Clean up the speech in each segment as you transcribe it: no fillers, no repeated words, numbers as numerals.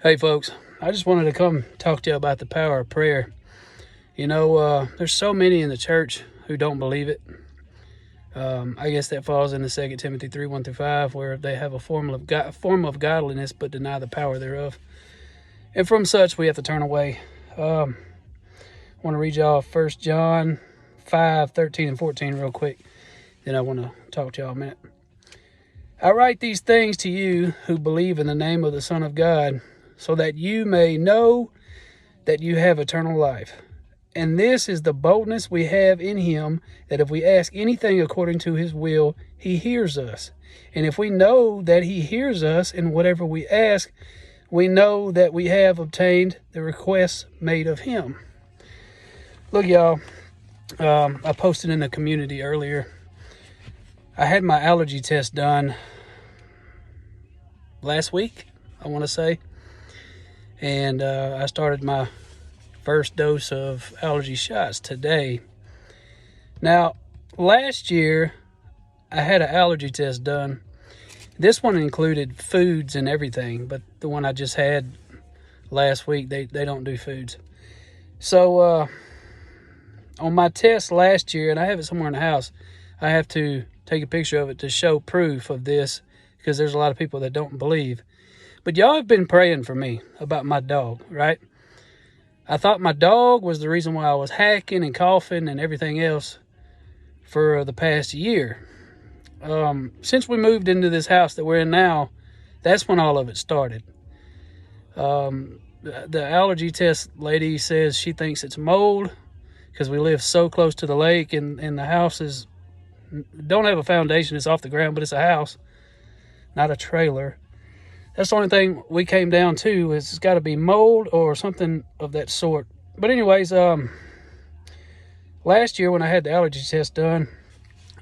Hey folks, I just wanted to come talk to you about the power of prayer. There's so many in the church who don't believe it. I guess that falls into 2 Timothy 3, 1 through 5, where they have a form of godliness but deny the power thereof. And from such we have to turn away. I want to read y'all 1 John 5, 13 and 14 real quick. Then I want to talk to y'all a minute. I write these things to you who believe in the name of the Son of God, so that you may know that you have eternal life. And this is the boldness we have in him, that if we ask anything according to his will, he hears us. And if we know that he hears us in whatever we ask, we know that we have obtained the requests made of him. Look, y'all, I posted in the community earlier. I had my allergy test done last week, I want to say. And I started my first dose of allergy shots today. Now, last year, I had an allergy test done. This one included foods and everything, but the one I just had last week, they don't do foods. So, on my test last year, and I have it somewhere in the house, I have to take a picture of it to show proof of this, because there's a lot of people that don't believe. But y'all have been praying for me about my dog, right? I thought my dog was the reason why I was hacking and coughing and everything else for the past year. Since we moved into this house that we're in now, that's when all of it started. The allergy test lady says she thinks it's mold because we live so close to the lake, and the house don't have a foundation. It's off the ground, but it's a house, not a trailer. That's the only thing we came down to, is it's got to be mold or something of that sort. But anyways, last year when I had the allergy test done,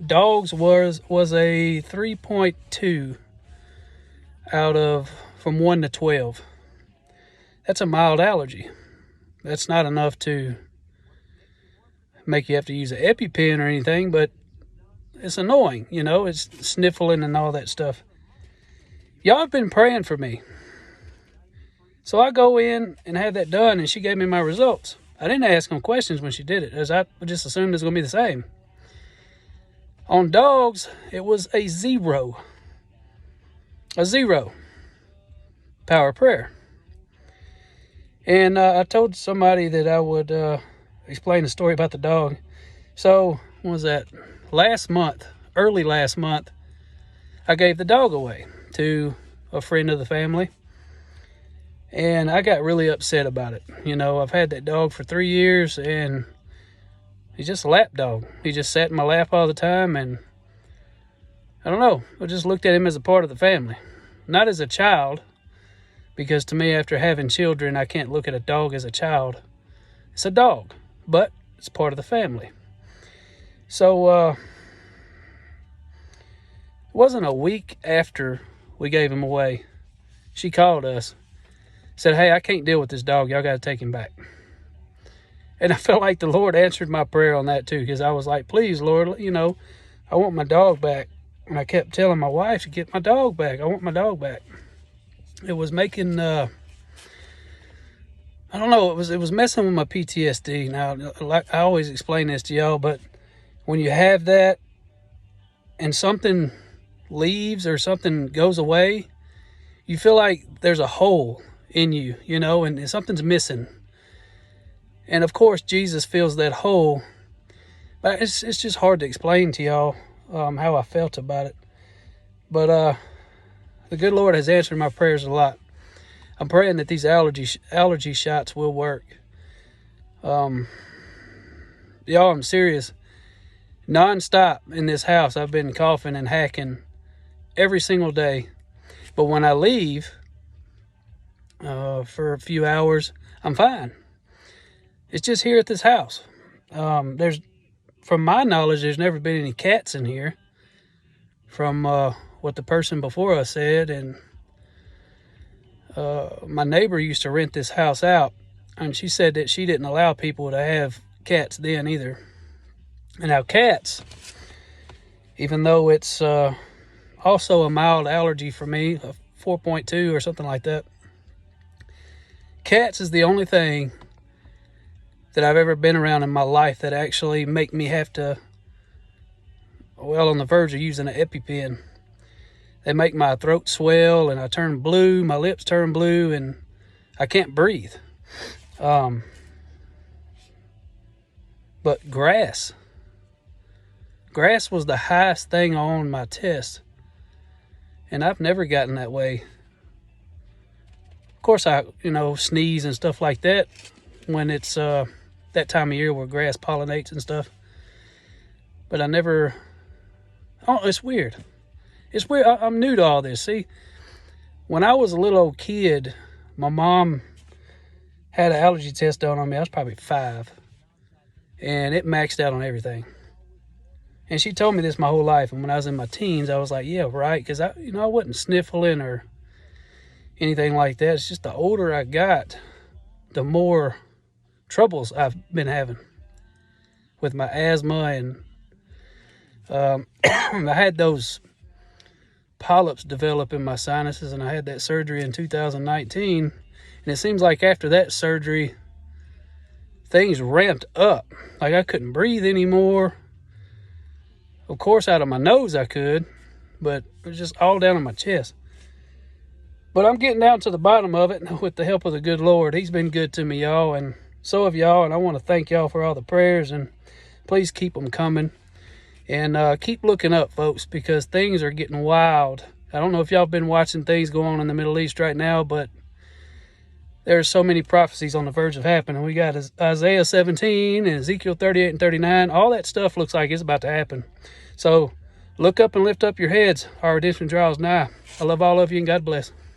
dogs was a 3.2 from 1 to 12. That's a mild allergy. That's not enough to make you have to use an EpiPen or anything, but it's annoying, it's sniffling and all that stuff. Y'all have been praying for me. So I go in and have that done, and she gave me my results. I didn't ask them questions when she did it, as I just assumed it was going to be the same. On dogs, it was a 0. A 0. Power of prayer. And I told somebody that I would explain the story about the dog. So, what was that? Early last month, I gave the dog away to a friend of the family, and I got really upset about it. I've had that dog for 3 years, and he's just a lap dog. He just sat in my lap all the time, and I don't know, I just looked at him as a part of the family, not as a child, because to me, after having children, I can't look at a dog as a child. It's a dog, but it's part of the family. So it wasn't a week after we gave him away, she called us, said, "Hey, I can't deal with this dog. Y'all got to take him back." And I felt like the Lord answered my prayer on that too, because I was like, "Please, Lord, I want my dog back." And I kept telling my wife to get my dog back. I want my dog back. It was making, I don't know, it was messing with my PTSD. Now, like I always explain this to y'all, but when you have that and something leaves or something goes away, you feel like there's a hole in you, and something's missing. And of course, Jesus fills that hole. But it's just hard to explain to y'all how I felt about it. But the good Lord has answered my prayers a lot. I'm praying that these allergy shots will work. Y'all, I'm serious. Non-stop in this house, I've been coughing and hacking every single day. But when I leave for a few hours, I'm fine. It's just here at this house. From my knowledge, there's never been any cats in here, from what the person before us said. And my neighbor used to rent this house out, and she said that she didn't allow people to have cats then either. And now cats, even though it's also a mild allergy for me, a 4.2 or something like that, Cats is the only thing that I've ever been around in my life that actually make me have to, well, on the verge of using an EpiPen. They make my throat swell and I turn blue, my lips turn blue, and I can't breathe. But grass was the highest thing on my test, and I've never gotten that way. Of course, I sneeze and stuff like that when it's that time of year where grass pollinates and stuff. But I never. Oh, it's weird. It's weird. I'm new to all this. See, when I was a little old kid, my mom had an allergy test done on me. I was probably 5, and it maxed out on everything. And she told me this my whole life. And when I was in my teens, I was like, yeah, right, because I wasn't sniffling or anything like that. It's just the older I got, the more troubles I've been having with my asthma, and I had those polyps develop in my sinuses, and I had that surgery in 2019, and it seems like after that surgery things ramped up. Like I couldn't breathe anymore. Of course, out of my nose I could, but it was just all down in my chest. But I'm getting down to the bottom of it with the help of the good Lord. He's been good to me, y'all, and so have y'all, and I want to thank y'all for all the prayers, and please keep them coming. And keep looking up, folks, because things are getting wild. I don't know if y'all been watching things go on in the Middle East right now, but there's so many prophecies on the verge of happening. We got Isaiah 17 and Ezekiel 38 and 39. All that stuff looks like it's about to happen. So look up and lift up your heads. Our redemption draws nigh. I love all of you, and God bless.